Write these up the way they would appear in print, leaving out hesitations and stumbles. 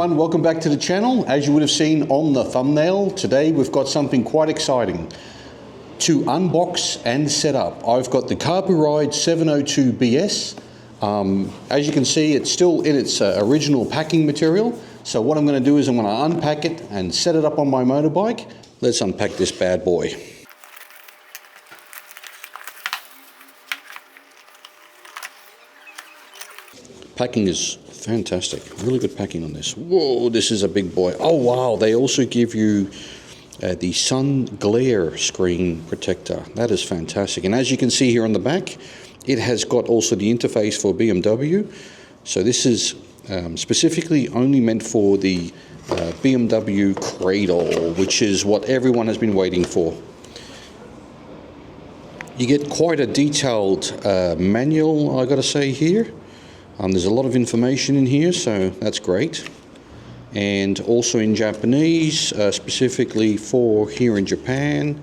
everyone, welcome back to the channel. As you would have seen on the thumbnail, today we've got something quite exciting to unbox and set up. I've got the Carpuride W702BS. As you can see, it's still in its original packing material. So what I'm going to do is I'm going to unpack it and set it up on my motorbike. Let's unpack this bad boy. Packing is fantastic, really good packing on this. Whoa, this is a big boy. Oh wow, they also give you the sun glare screen protector. That is fantastic. And as you can see here on the back, it has got also the interface for BMW. So this is specifically only meant for the BMW cradle, which is what everyone has been waiting for. You get quite a detailed manual, I gotta say here. There's a lot of information in here, so that's great. And also in Japanese, specifically for here in Japan.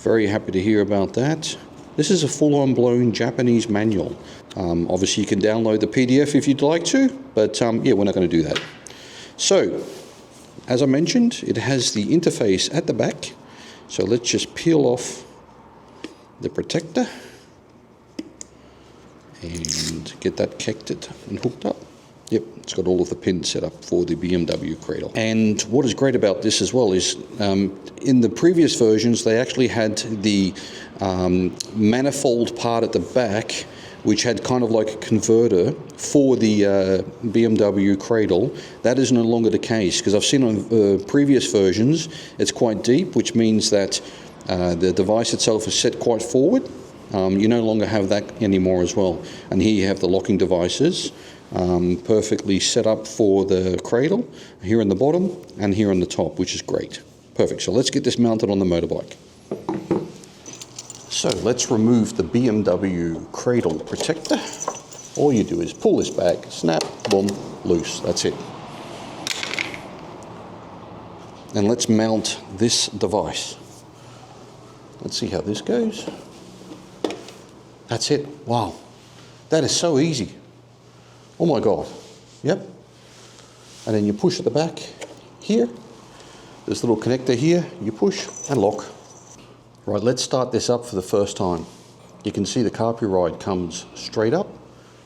Very happy to hear about that. This is a full-on blown Japanese manual. Obviously you can download the PDF if you'd like to, but yeah, we're not going to do that. So, as I mentioned, it has the interface at the back. So let's just peel off the protector and get that connected and hooked up. Yep, it's got all of the pins set up for the BMW cradle. And what is great about this as well is in the previous versions they actually had the manifold part at the back, which had kind of like a converter for the BMW cradle. That is no longer the case, because I've seen on previous versions it's quite deep, which means that the device itself is set quite forward. You no longer have that anymore as well. And here you have the locking devices perfectly set up for the cradle, here in the bottom and here on the top, which is great. Perfect. So let's get this mounted on the motorbike. So let's remove the BMW cradle protector. All you do is pull this back, snap, boom, loose. That's it. And let's mount this device. Let's see how this goes. That's it. Wow. That is so easy. Oh my God. Yep. And then you push at the back here. This little connector here, you push and lock. Right, let's start this up for the first time. You can see the Carpuride comes straight up,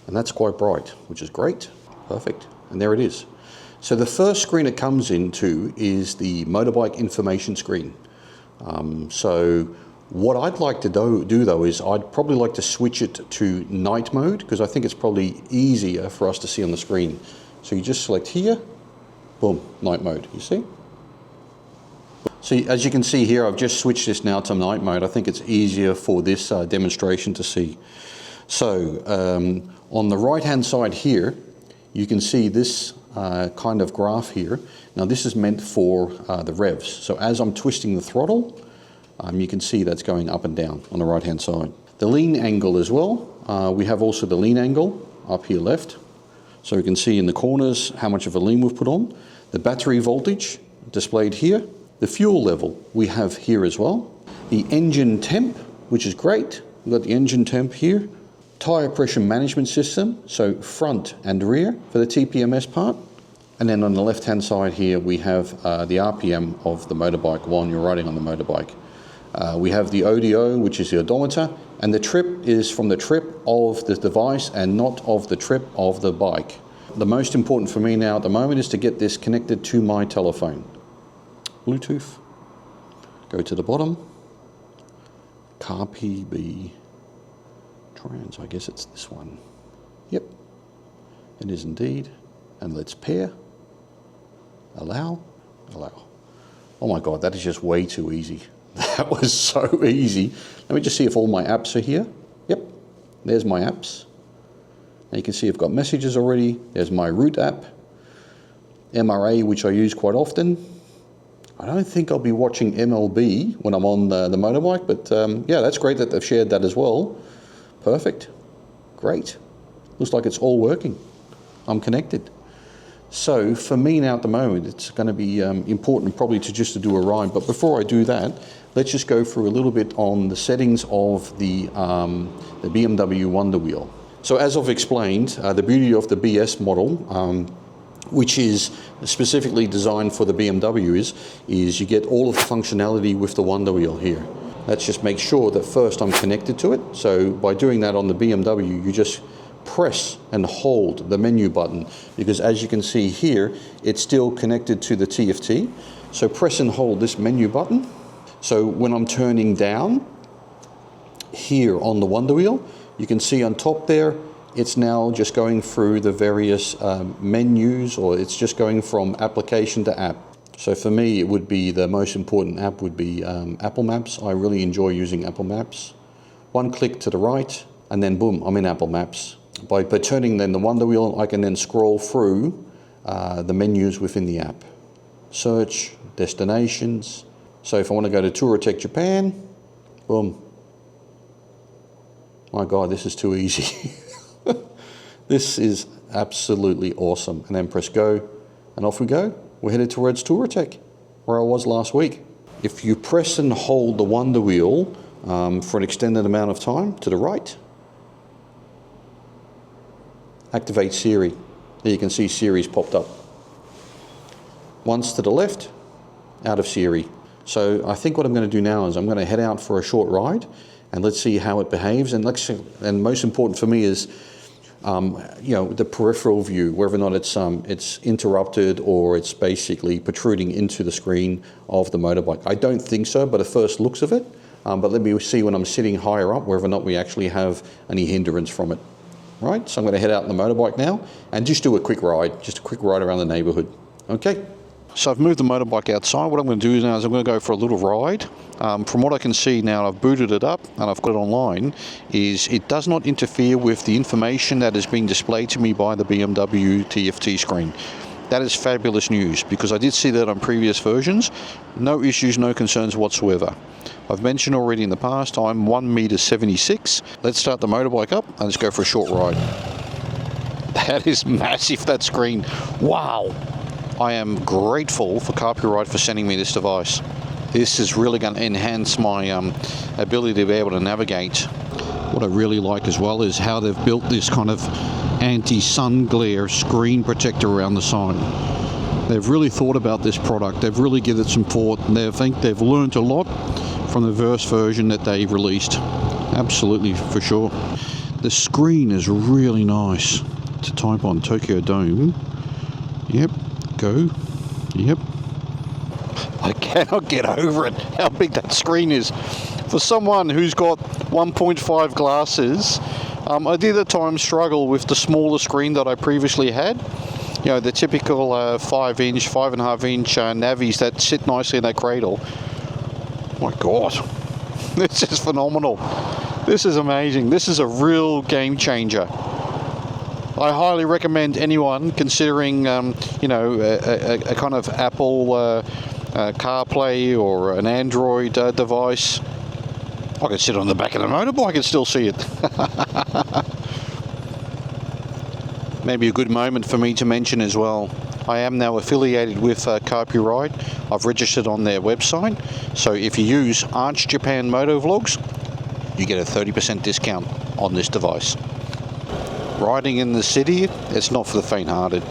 and that's quite bright, which is great. Perfect. And there it is. So the first screen it comes into is the motorbike information screen. So what I'd like to do though is I'd probably like to switch it to night mode, because I think it's probably easier for us to see on the screen. So you just select here, boom, night mode, you see? So as you can see here, I've just switched this now to night mode. I think it's easier for this demonstration to see. So on the right hand side here, you can see this kind of graph here. Now this is meant for the revs. So as I'm twisting the throttle, you can see that's going up and down on the right hand side. The lean angle as well. We have also the lean angle up here left. So you can see in the corners how much of a lean we've put on. The battery voltage displayed here. The fuel level we have here as well. The engine temp, which is great. We've got the engine temp here. Tire pressure management system, so front and rear for the TPMS part. And then on the left hand side here we have the RPM of the motorbike while you're riding on the motorbike. We have the ODO, which is the odometer, and the trip is from the trip of the device and not of the trip of the bike. The most important for me now at the moment is to get this connected to my telephone. Bluetooth, go to the bottom, CarPlay Trans, I guess it's this one. Yep, it is indeed. And let's pair, allow. Oh my God, that is just way too easy. That was so easy. Let me just see if all my apps are here. Yep, there's my apps. Now you can see I've got messages already. There's my route app, MRA, which I use quite often. I don't think I'll be watching MLB when I'm on the motorbike, but yeah, that's great that they've shared that as well. Perfect. Great. Looks like it's all working. I'm connected. So for me now at the moment, it's going to be important probably to do a ride. But before I do that, let's just go through a little bit on the settings of the BMW Wonder Wheel. So as I've explained, the beauty of the BS model, which is specifically designed for the BMW, is you get all of the functionality with the wonder wheel here. Let's just make sure that first I'm connected to it. So by doing that on the BMW, you just press and hold the menu button, because as you can see here, it's still connected to the TFT. So press and hold this menu button. So when I'm turning down here on the wonder wheel, you can see on top there, it's now just going through the various menus, or it's just going from application to app. So for me, it would be the most important app would be Apple Maps. I really enjoy using Apple Maps. One click to the right, and then boom, I'm in Apple Maps. By turning then the wonder wheel, I can then scroll through the menus within the app. Search, destinations. So if I want to go to Touratech Japan, boom. My God, this is too easy. This is absolutely awesome. And then press go, and off we go. We're headed towards Touratech, where I was last week. If you press and hold the wonder wheel for an extended amount of time to the right, activate Siri. There you can see Siri's popped up. Once to the left, out of Siri. So I think what I'm going to do now is I'm going to head out for a short ride, and let's see how it behaves. And most important for me is the peripheral view, whether or not it's interrupted or it's basically protruding into the screen of the motorbike. I don't think so, but the first looks of it. But let me see when I'm sitting higher up, whether or not we actually have any hindrance from it. Right, so I'm going to head out in the motorbike now and just do a quick ride around the neighborhood. Okay. So I've moved the motorbike outside. What I'm going to do now is I'm going to go for a little ride. From what I can see now, I've booted it up and I've got it online, is it does not interfere with the information that is being displayed to me by the BMW TFT screen. That is fabulous news, because I did see that on previous versions. No issues, no concerns whatsoever. I've mentioned already in the past, I'm 1.76 m. Let's start the motorbike up and let's go for a short ride. That is massive, that screen. Wow. I am grateful for Carpuride for sending me this device. This is really going to enhance my ability to be able to navigate. What I really like as well is how they've built this kind of anti-sun glare screen protector around the side. They've really thought about this product. They've really given it some thought, and I think they've learned a lot from the first version that they released. Absolutely, for sure. The screen is really nice to type on. Tokyo Dome. Yep. Go. Yep. I cannot get over it, how big that screen is. For someone who's got 1.5 glasses, I did at times struggle with the smaller screen that I previously had. You know, the typical 5-inch, 5.5-inch navis that sit nicely in that cradle. My God, this is phenomenal. This is amazing. This is a real game changer. I highly recommend anyone considering, a kind of Apple CarPlay or an Android device. I could sit on the back of the motorbike and still see it. Maybe a good moment for me to mention as well, I am now affiliated with Carpuride. I've registered on their website, so if you use Arch Japan Moto Vlogs, you get a 30% discount on this device. Riding in the city, it's not for the faint-hearted.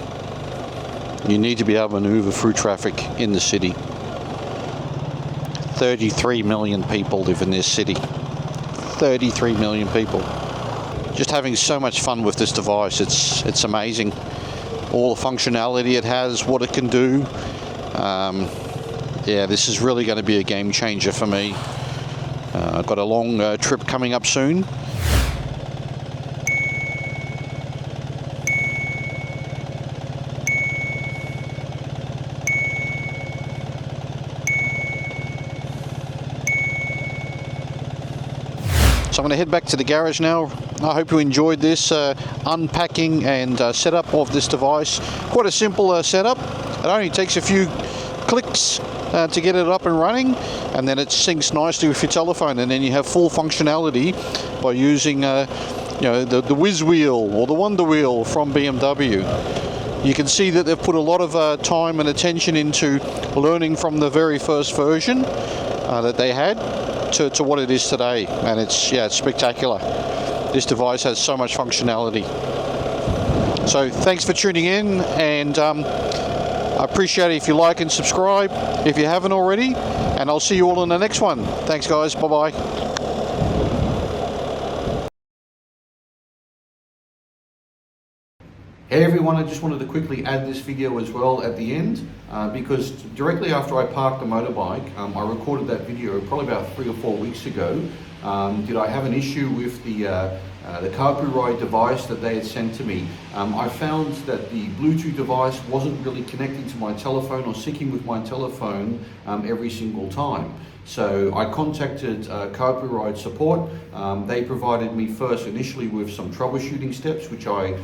You need to be able to maneuver through traffic in the city. 33 million people live in this city. 33 million people. Just having so much fun with this device. It's amazing. All the functionality it has, what it can do. This is really going to be a game changer for me. I've got a long trip coming up soon. So I'm going to head back to the garage now. I hope you enjoyed this unpacking and setup of this device. Quite a simple setup. It only takes a few clicks to get it up and running, and then it syncs nicely with your telephone, and then you have full functionality by using the Whiz Wheel or the Wonder Wheel from BMW. You can see that they've put a lot of time and attention into learning from the very first version that they had to what it is today, and it's spectacular. This device has so much functionality. So thanks for tuning in, and I appreciate it if you like and subscribe if you haven't already, and I'll see you all in the next one. Thanks guys, bye bye. Hey everyone, I just wanted to quickly add this video as well at the end because directly after I parked the motorbike, I recorded that video probably about 3 or 4 weeks ago. Did I have an issue with the Carpuride device that they had sent to me? I found that the Bluetooth device wasn't really connecting to my telephone or syncing with my telephone every single time. So I contacted Carpuride support. They provided me first initially with some troubleshooting steps, which I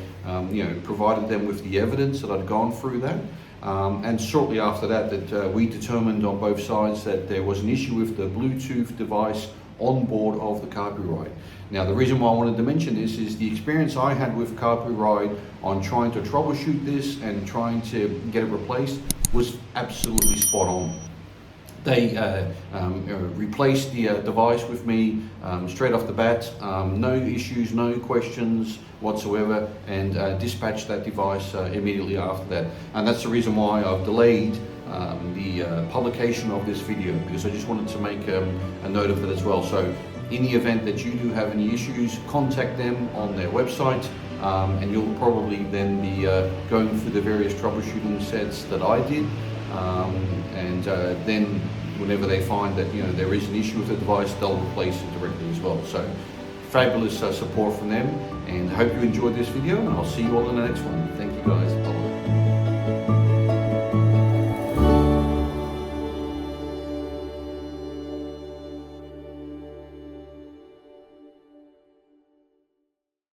provided them with the evidence that I'd gone through that. And shortly after that, we determined on both sides that there was an issue with the Bluetooth device on board of the Carpuride. Now the reason why I wanted to mention this is the experience I had with Carpuride on trying to troubleshoot this and trying to get it replaced was absolutely spot on. They replaced the device with me straight off the bat, no issues, no questions whatsoever, and dispatched that device immediately after that. And that's the reason why I've delayed the publication of this video, because I just wanted to make a note of it as well. So in the event that you do have any issues, contact them on their website, and you'll probably then be going through the various troubleshooting sets that I did. Then whenever they find that there is an issue with the device, they'll replace it directly as well. So fabulous support from them, and I hope you enjoyed this video, and I'll see you all in the next one. Thank you guys.